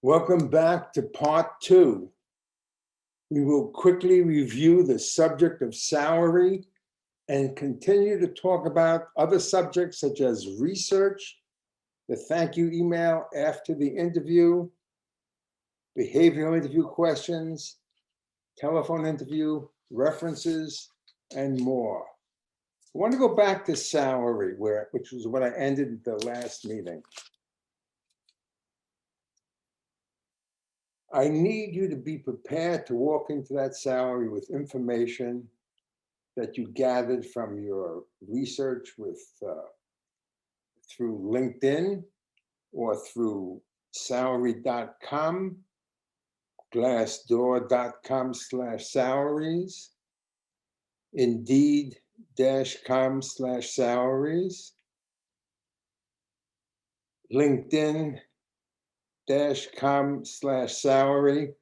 Welcome back to part 2. We will quickly review the subject of salary and continue to talk about other subjects such as research, the thank you email after the interview, behavioral interview questions, telephone interview, references, and more. I want to go back to salary, which was what I ended the last meeting. I need you to be prepared to walk into that salary with information that you gathered from your research through LinkedIn or through salary.com, glassdoor.com/salaries, indeed-com/salaries, LinkedIn.com/salary.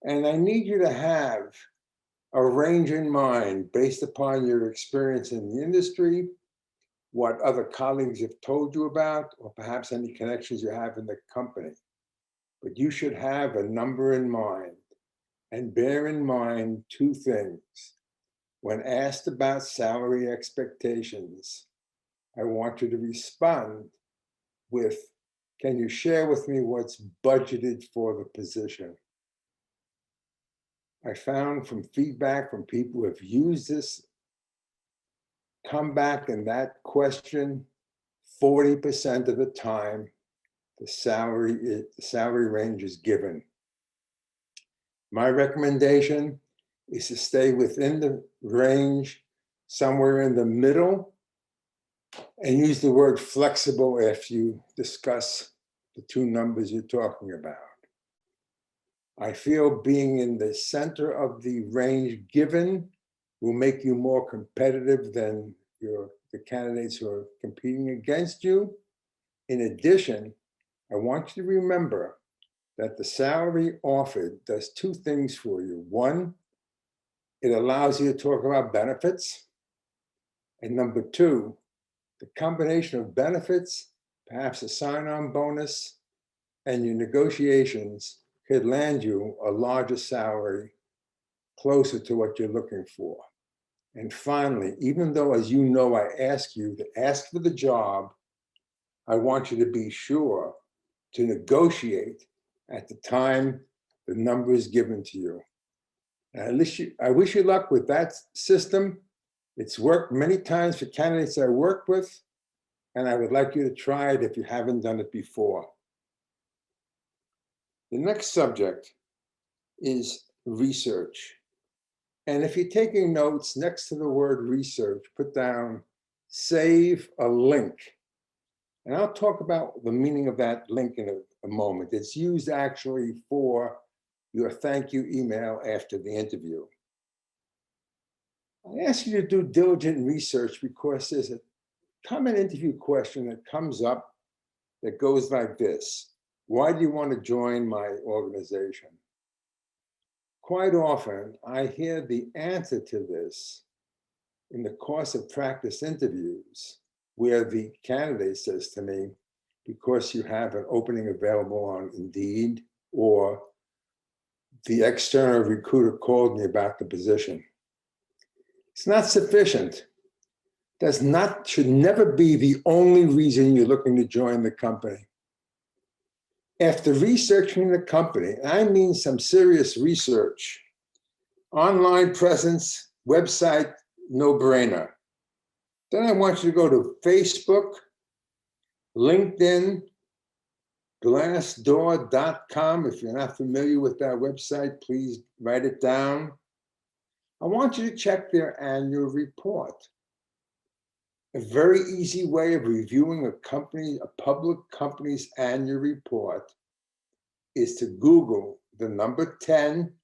And I need you to have a range in mind based upon your experience in the industry, what other colleagues have told you about, or perhaps any connections you have in the company. But you should have a number in mind, and bear in mind two things. When asked about salary expectations, I want you to respond with, can you share with me what's budgeted for the position? I found from feedback from people who have used this, come back in that question 40% of the time, the salary range is given. My recommendation is to stay within the range, somewhere in the middle, and use the word flexible if you discuss the two numbers you're talking about. I feel being in the center of the range given will make you more competitive than the candidates who are competing against you. In addition, I want you to remember that the salary offered does two things for you. One, it allows you to talk about benefits. And number two, the combination of benefits, perhaps a sign-on bonus, and your negotiations could land you a larger salary closer to what you're looking for. And finally, even though, as you know, I ask you to ask for the job, I want you to be sure to negotiate at the time the number is given to you. And I wish you luck with that system. It's worked many times for candidates I work with, and I would like you to try it if you haven't done it before. The next subject is research. And if you're taking notes, next to the word research, put down save a link. And I'll talk about the meaning of that link in a moment. It's used actually for your thank you email after the interview. I ask you to do diligent research because there's a common interview question that comes up that goes like this. Why do you want to join my organization? Quite often, I hear the answer to this in the course of practice interviews, where the candidate says to me, because you have an opening available on Indeed, or the external recruiter called me about the position. It's not sufficient. Should never be the only reason you're looking to join the company. After researching the company, and I mean some serious research, online presence, website, no-brainer. Then I want you to go to Facebook, LinkedIn, glassdoor.com. If you're not familiar with that website, please write it down. I want you to check their annual report. A very easy way of reviewing a public company's annual report is to Google the number 10,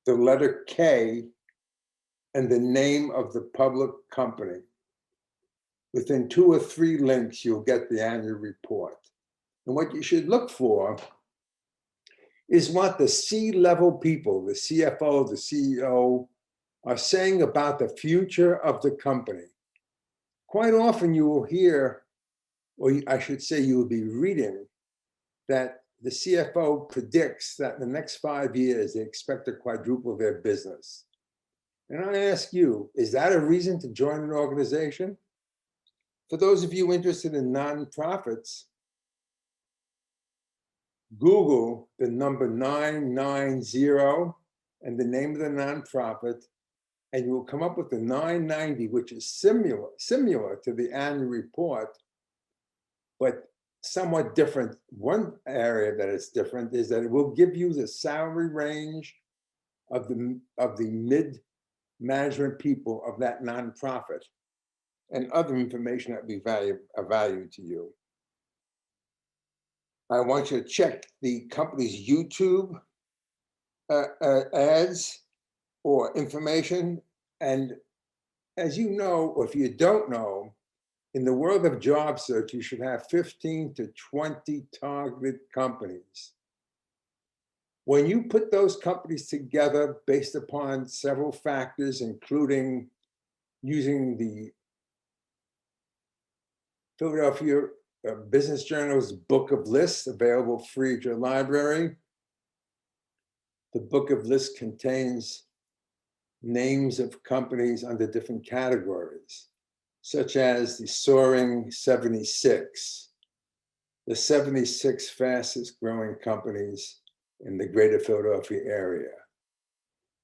the letter K, and the name of the public company. Within 2 or 3 links, you'll get the annual report. And what you should look for is what the C-level people, the CFO, the CEO, are saying about the future of the company. Quite often you will hear, or I should say you will be reading, that the CFO predicts that in the next 5 years, they expect to quadruple their business. And I ask you, is that a reason to join an organization? For those of you interested in nonprofits, Google the number 990 and the name of the nonprofit, and you will come up with the 990, which is similar to the annual report, but somewhat different. One area that is different is that it will give you the salary range of the mid-management people of that nonprofit and other information that will be of value to you. I want you to check the company's YouTube ads or information. And as you know, or if you don't know, in the world of job search, you should have 15 to 20 targeted companies. When you put those companies together based upon several factors, including using the Philadelphia Business Journal's Book of Lists, available free at your library. The Book of Lists contains names of companies under different categories, such as the Soaring 76, the 76 fastest growing companies in the greater Philadelphia area.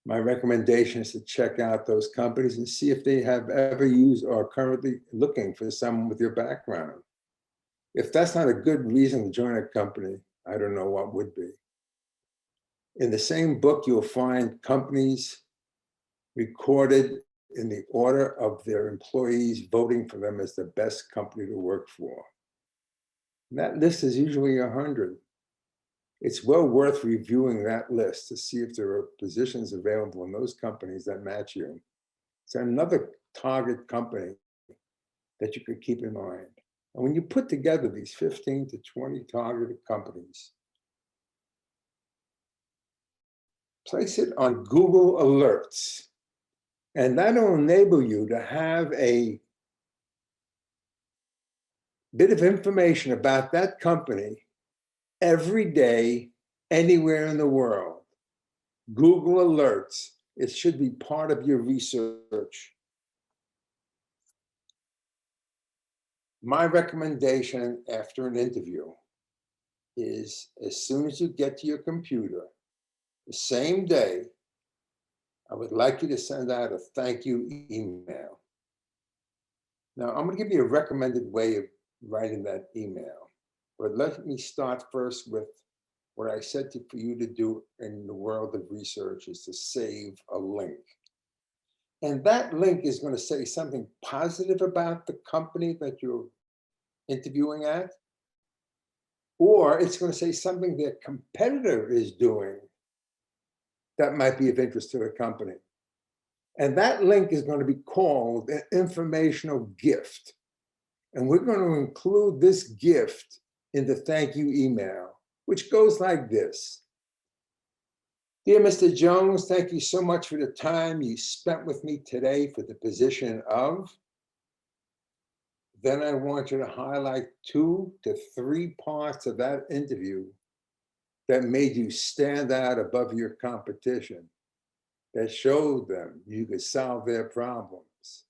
My recommendation is to check out those companies and see if they have ever used or are currently looking for someone with your background. If that's not a good reason to join a company, I don't know what would be. In the same book, you'll find companies recorded in the order of their employees voting for them as the best company to work for. And that list is usually 100. It's well worth reviewing that list to see if there are positions available in those companies that match you. It's another target company that you could keep in mind. And when you put together these 15 to 20 targeted companies, place it on Google Alerts. And that'll enable you to have a bit of information about that company every day, anywhere in the world. Google Alerts, it should be part of your research. My recommendation after an interview is, as soon as you get to your computer, the same day, I would like you to send out a thank you email. Now, I'm going to give you a recommended way of writing that email. But let me start first with what I said for you to do in the world of research is to save a link. And that link is going to say something positive about the company that you're interviewing at, or it's going to say something their competitor is doing that might be of interest to the company. And that link is going to be called an informational gift. And we're going to include this gift in the thank you email, which goes like this. Dear Mr. Jones, thank you so much for the time you spent with me today for the position of. Then I want you to highlight 2 to 3 parts of that interview that made you stand out above your competition, that showed them you could solve their problems,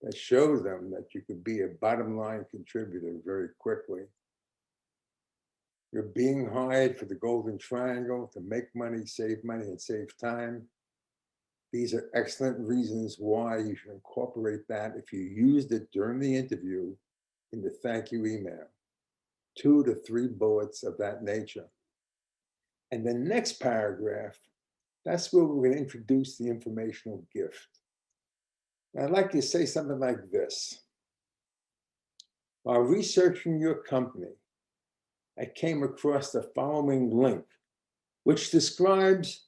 that showed them that you could be a bottom line contributor very quickly. You're being hired for the Golden Triangle to make money, and save time. These are excellent reasons why you should incorporate that if you used it during the interview in the thank you email. 2 to 3 bullets of that nature. And the next paragraph, that's where we're going to introduce the informational gift. And I'd like to say something like this. While researching your company, I came across the following link, which describes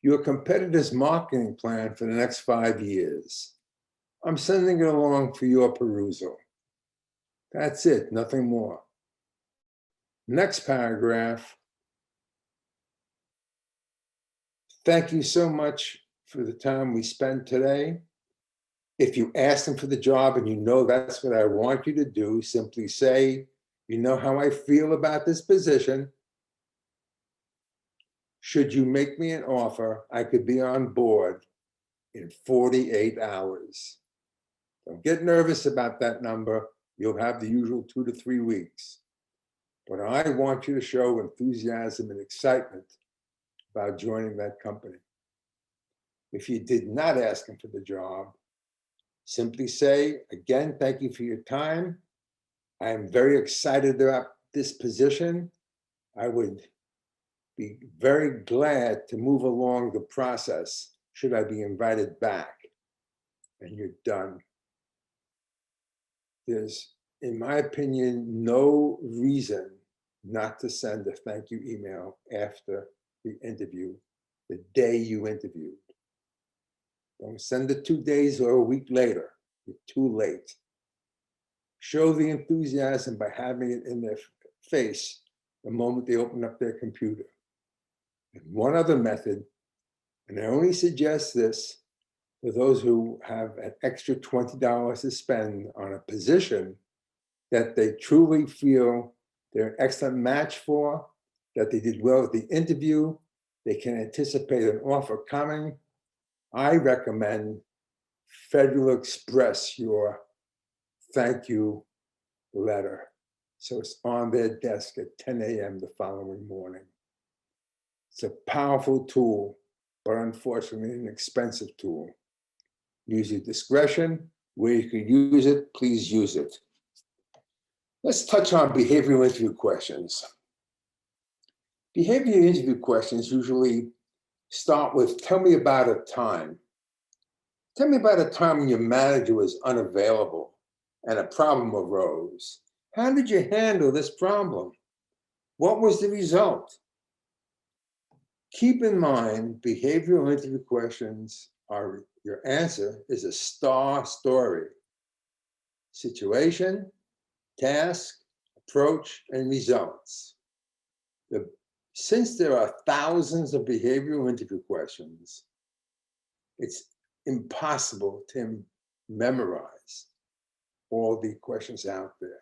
your competitor's marketing plan for the next 5 years. I'm sending it along for your perusal. That's it, nothing more. Next paragraph. Thank you so much for the time we spent today. If you ask them for the job and you know that's what I want you to do, simply say, you know how I feel about this position. Should you make me an offer, I could be on board in 48 hours. Don't get nervous about that number. You'll have the usual 2 to 3 weeks. But I want you to show enthusiasm and excitement about joining that company. If you did not ask him for the job, simply say, again, thank you for your time. I am very excited about this position. I would be very glad to move along the process should I be invited back. And you're done. There's, in my opinion, no reason not to send a thank you email after the interview, the day you interviewed. Don't send it 2 days or a week later. You're too late. Show the enthusiasm by having it in their face the moment they open up their computer. And one other method, and I only suggest this for those who have an extra $20 to spend on a position that they truly feel they're an excellent match for, that they did well at the interview, they can anticipate an offer coming. I recommend Federal Express your thank you letter. So it's on their desk at 10 a.m. the following morning. It's a powerful tool, but unfortunately an expensive tool. Use your discretion. Where you can use it, please use it. Let's touch on behavioral interview questions. Behavioral interview questions usually start with, tell me about a time. Tell me about a time when your manager was unavailable and a problem arose. How did you handle this problem? What was the result? Keep in mind, behavioral interview questions are, your answer is a star story. Situation, task, approach, and results. Since there are thousands of behavioral interview questions, it's impossible to memorize all the questions out there.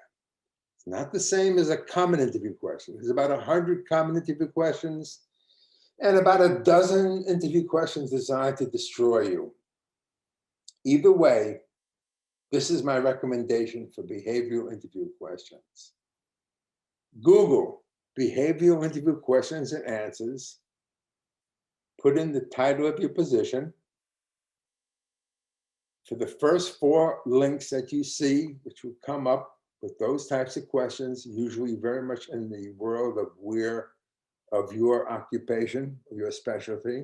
It's not the same as a common interview question. There's about 100 common interview questions and about a dozen interview questions designed to destroy you. Either way, this is my recommendation for behavioral interview questions. Google behavioral interview questions and answers. Put in the title of your position. For the first 4 links that you see, which will come up with those types of questions, usually very much in the world of your occupation, your specialty,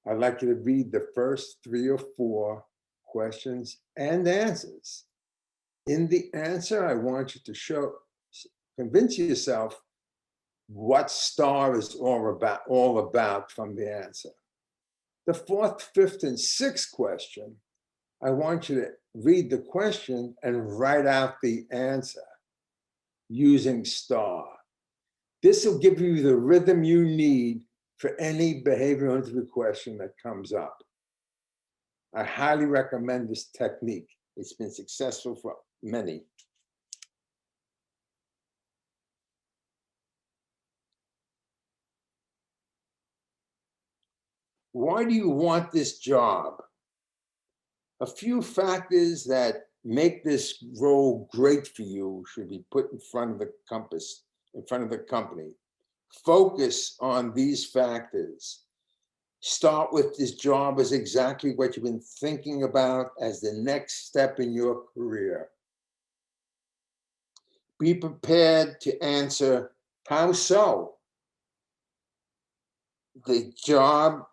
I'd like you to read the first 3 or 4 questions and answers. In the answer, I want you to convince yourself what STAR is all about from the answer. The 4th, 5th, and 6th question, I want you to read the question and write out the answer using STAR. This will give you the rhythm you need for any behavioral interview question that comes up. I highly recommend this technique. It's been successful for many. Why do you want this job? A few factors that make this role great for you should be put in front of the compass, in front of the company. Focus on these factors. Start with this job as exactly what you've been thinking about as the next step in your career. Be prepared to answer, how so? The job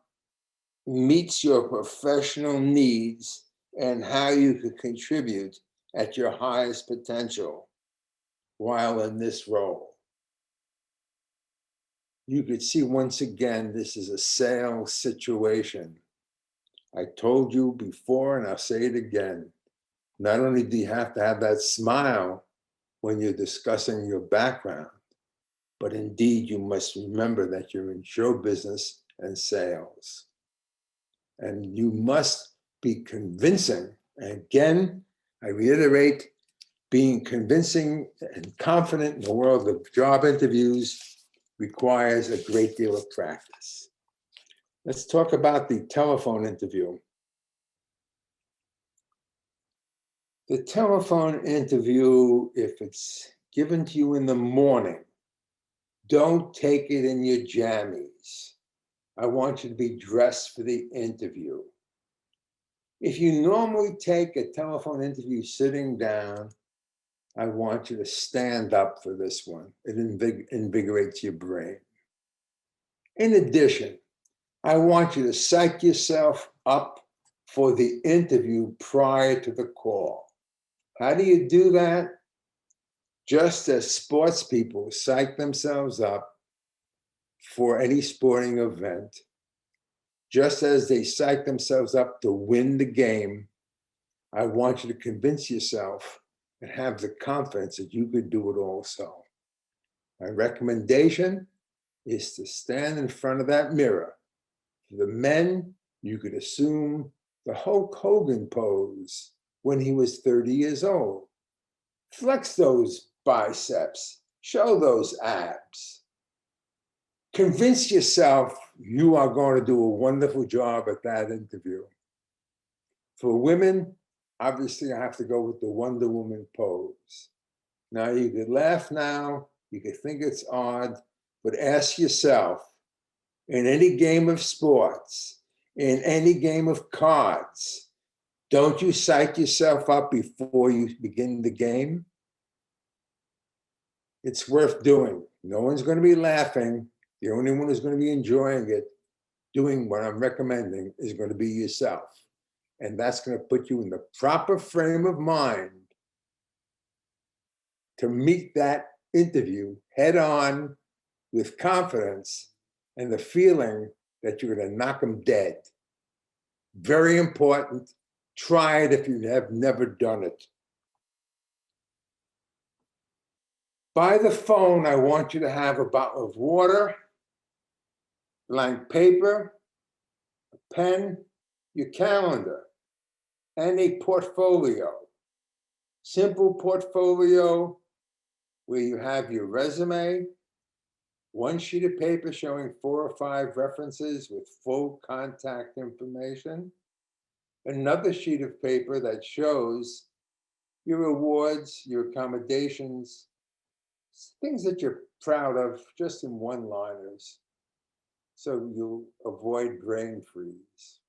meets your professional needs and how you could contribute at your highest potential while in this role. You could see once again, this is a sales situation. I told you before, and I'll say it again. Not only do you have to have that smile when you're discussing your background, but indeed you must remember that you're in show business and sales. And you must be convincing. And again, I reiterate, being convincing and confident in the world of job interviews requires a great deal of practice. Let's talk about the telephone interview. The telephone interview, if it's given to you in the morning, don't take it in your jammies. I want you to be dressed for the interview. If you normally take a telephone interview sitting down, I want you to stand up for this one. It invigorates your brain. In addition, I want you to psych yourself up for the interview prior to the call. How do you do that? Just as sports people psych themselves up for any sporting event, just as they psych themselves up to win the game, I want you to convince yourself and have the confidence that you could do it also. My recommendation is to stand in front of that mirror. For the men, you could assume the Hulk Hogan pose when he was 30 years old. Flex those biceps, show those abs. Convince yourself you are going to do a wonderful job at that interview. For women, obviously I have to go with the Wonder Woman pose. Now you could laugh now, you could think it's odd, but ask yourself, in any game of sports, in any game of cards, don't you psych yourself up before you begin the game? It's worth doing. No one's going to be laughing. The only one who's going to be enjoying it, doing what I'm recommending, is going to be yourself. And that's going to put you in the proper frame of mind to meet that interview head on with confidence and the feeling that you're going to knock them dead. Very important. Try it if you have never done it. By the phone, I want you to have a bottle of water, blank paper, a pen, your calendar, and a portfolio. Simple portfolio where you have your resume, one sheet of paper showing 4 or 5 references with full contact information, another sheet of paper that shows your awards, your accommodations, things that you're proud of, just in one-liners, so you'll avoid brain freeze.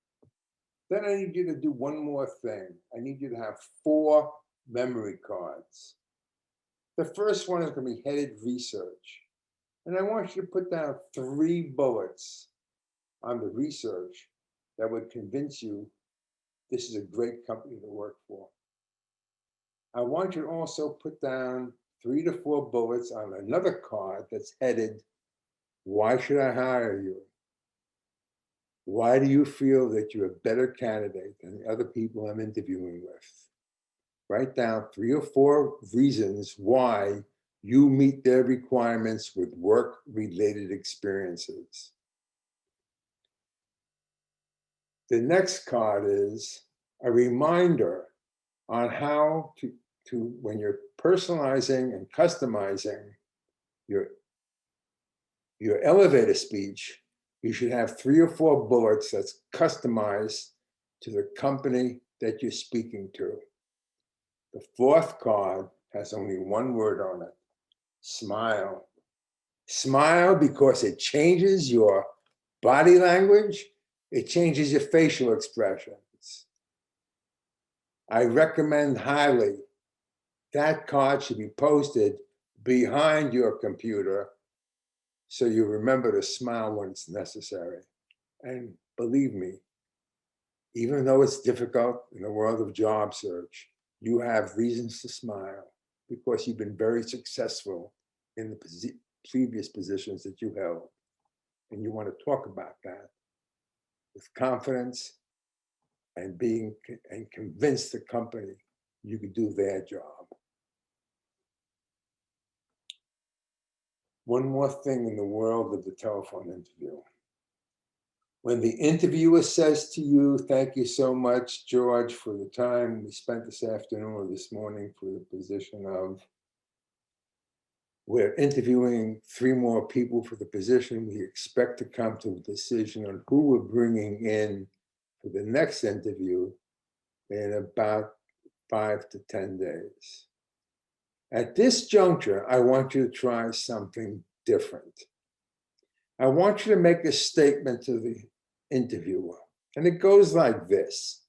Then I need you to do one more thing. I need you to have 4 memory cards. The first one is going to be headed research. And I want you to put down 3 bullets on the research that would convince you this is a great company to work for. I want you to also put down 3 to 4 bullets on another card that's headed, why should I hire you? Why do you feel that you're a better candidate than the other people I'm interviewing with? Write down 3 or 4 reasons why you meet their requirements with work-related experiences. The next card is a reminder on how to when you're personalizing and customizing your elevator speech, you should have 3 or 4 bullets that's customized to the company that you're speaking to. The 4th card has only one word on it: smile. Smile because it changes your body language, it changes your facial expressions. I recommend highly that card should be posted behind your computer so you remember to smile when it's necessary. And believe me, even though it's difficult in the world of job search, you have reasons to smile because you've been very successful in the previous positions that you held. And you want to talk about that with confidence and convince the company you could do their job. One more thing in the world of the telephone interview. When the interviewer says to you, thank you so much, George, for the time we spent this afternoon or this morning for the position of, We're interviewing 3 more people for the position. We expect to come to a decision on who we're bringing in for the next interview in about 5 to 10 days. At this juncture, I want you to try something different. I want you to make a statement to the interviewer, and it goes like this.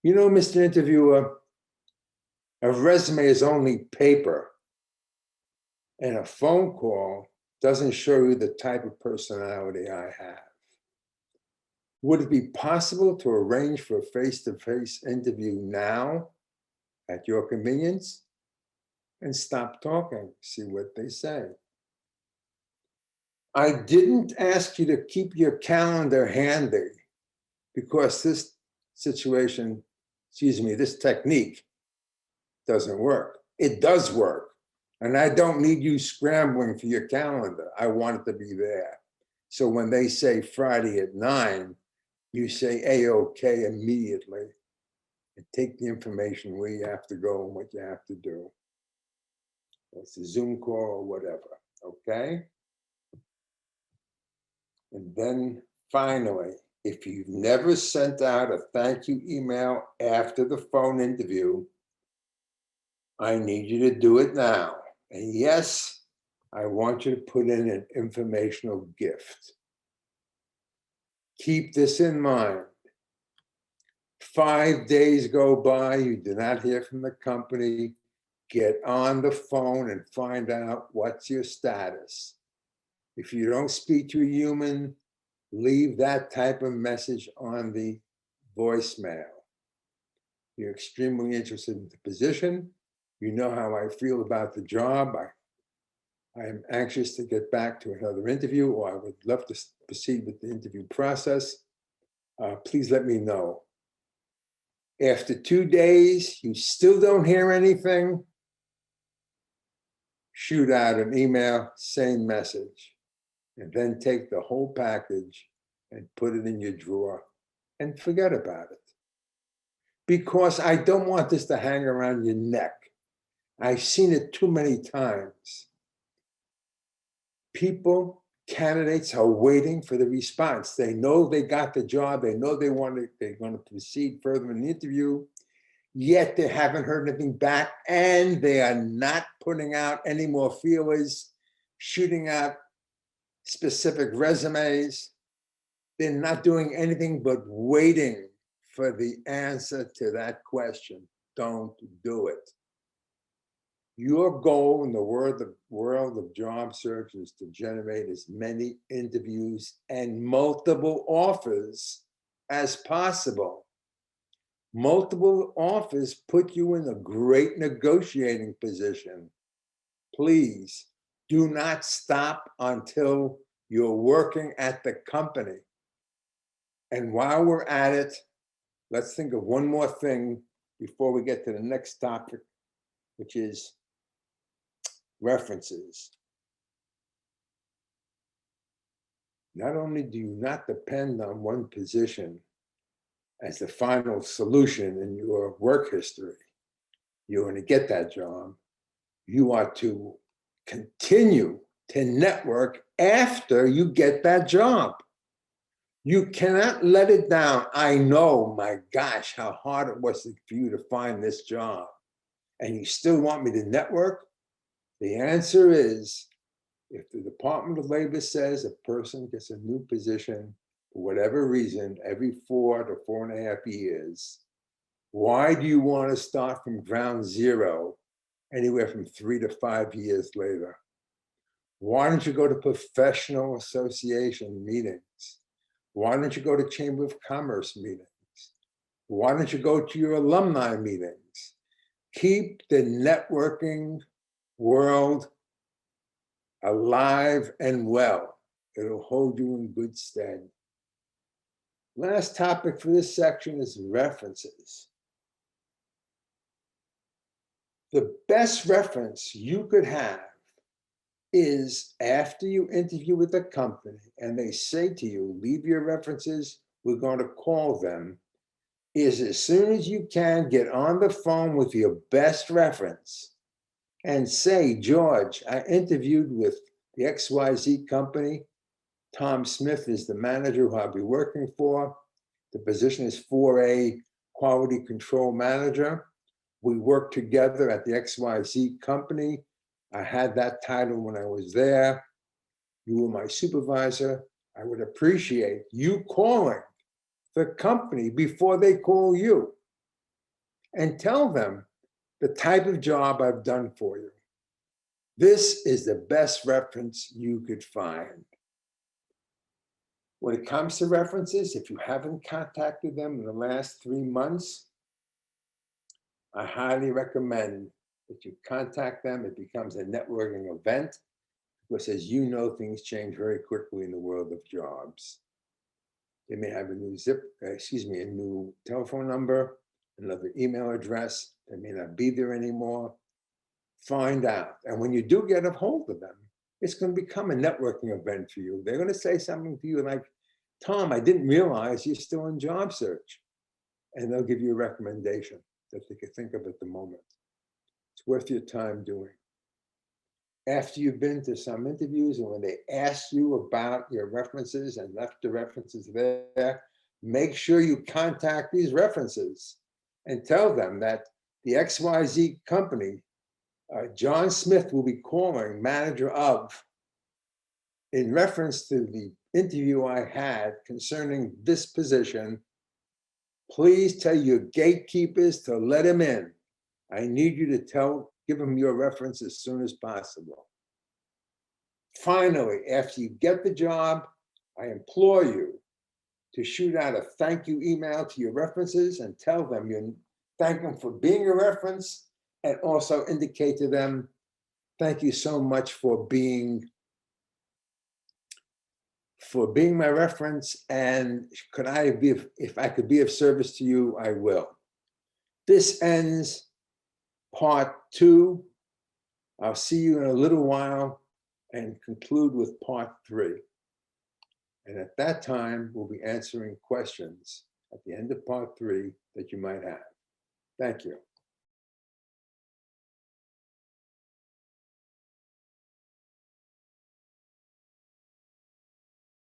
You know, Mr. Interviewer, a resume is only paper, and a phone call doesn't show you the type of personality I have. Would it be possible to arrange for a face-to-face interview now at your convenience? And stop talking, see what they say. I didn't ask you to keep your calendar handy because this situation, this technique doesn't work. It does work. And I don't need you scrambling for your calendar. I want it to be there. So when they say Friday at 9, you say A-OK immediately and take the information where you have to go and what you have to do. It's a Zoom call or whatever, okay? And then finally, if you've never sent out a thank you email after the phone interview, I need you to do it now. And yes, I want you to put in an informational gift. Keep this in mind. 5 days go by, you do not hear from the company. Get on the phone and find out what's your status. If you don't speak to a human, leave that type of message on the voicemail. You're extremely interested in the position. You know how I feel about the job. I am anxious to get back to another interview, or I would love to proceed with the interview process. Please let me know. After 2 days, you still don't hear anything, shoot out an email, same message, and then take the whole package and put it in your drawer and forget about it. Because I don't want this to hang around your neck. I've seen it too many times. Candidates are waiting for the response. They know they got the job. They know they're going to proceed further in the interview, yet they haven't heard anything back, and they are not putting out any more feelers, shooting out specific resumes. They're not doing anything but waiting for the answer to that question. Don't do it. Your goal in the world of job search is to generate as many interviews and multiple offers as possible. Multiple offers put you in a great negotiating position. Please do not stop until you're working at the company. And while we're at it, let's think of one more thing before we get to the next topic, which is references. Not only do you not depend on one position as the final solution in your work history, you're going to get that job. You are to continue to network after you get that job. You cannot let it down. I know, my gosh, how hard it was for you to find this job. And you still want me to network? The answer is, if the Department of Labor says a person gets a new position for whatever reason every 4 to 4.5 years, why do you want to start from ground zero anywhere from 3 to 5 years later? Why don't you go to professional association meetings? Why don't you go to Chamber of Commerce meetings? Why don't you go to your alumni meetings? Keep the networking world alive and well. It'll hold you in good stead. Last topic for this section is references. The best reference you could have is after you interview with the company and they say to you, leave your references, we're going to call them, is as soon as you can, get on the phone with your best reference and say, George, I interviewed with the XYZ company. Tom Smith is the manager who I'll be working for. The position is 4A quality control manager. We worked together at the XYZ company. I had that title when I was there. You were my supervisor. I would appreciate you calling the company before they call you and tell them the type of job I've done for you. This is the best reference you could find. When it comes to references, if you haven't contacted them in the last 3 months, I highly recommend that you contact them. It becomes a networking event because, as you know, things change very quickly in the world of jobs. They may have a new telephone number, another email address. They may not be there anymore. Find out. And when you do get a hold of them, it's going to become a networking event for you. They're going to say something to you like, Tom, I didn't realize you're still in job search. And they'll give you a recommendation that they could think of at the moment. It's worth your time doing. After you've been to some interviews and when they ask you about your references and left the references there, make sure you contact these references and tell them that the XYZ company, John Smith will be calling manager of, in reference to the interview I had concerning this position. Please tell your gatekeepers to let him in. I need you to give him your reference as soon as possible. Finally, after you get the job, I implore you to shoot out a thank you email to your references and tell them you thank them for being a reference, and also indicate to them, thank you so much for being my reference, and if I could be of service to you, I will. This ends part 2. I'll see you in a little while and conclude with part 3. And at that time, we'll be answering questions at the end of part 3 that you might have. Thank you.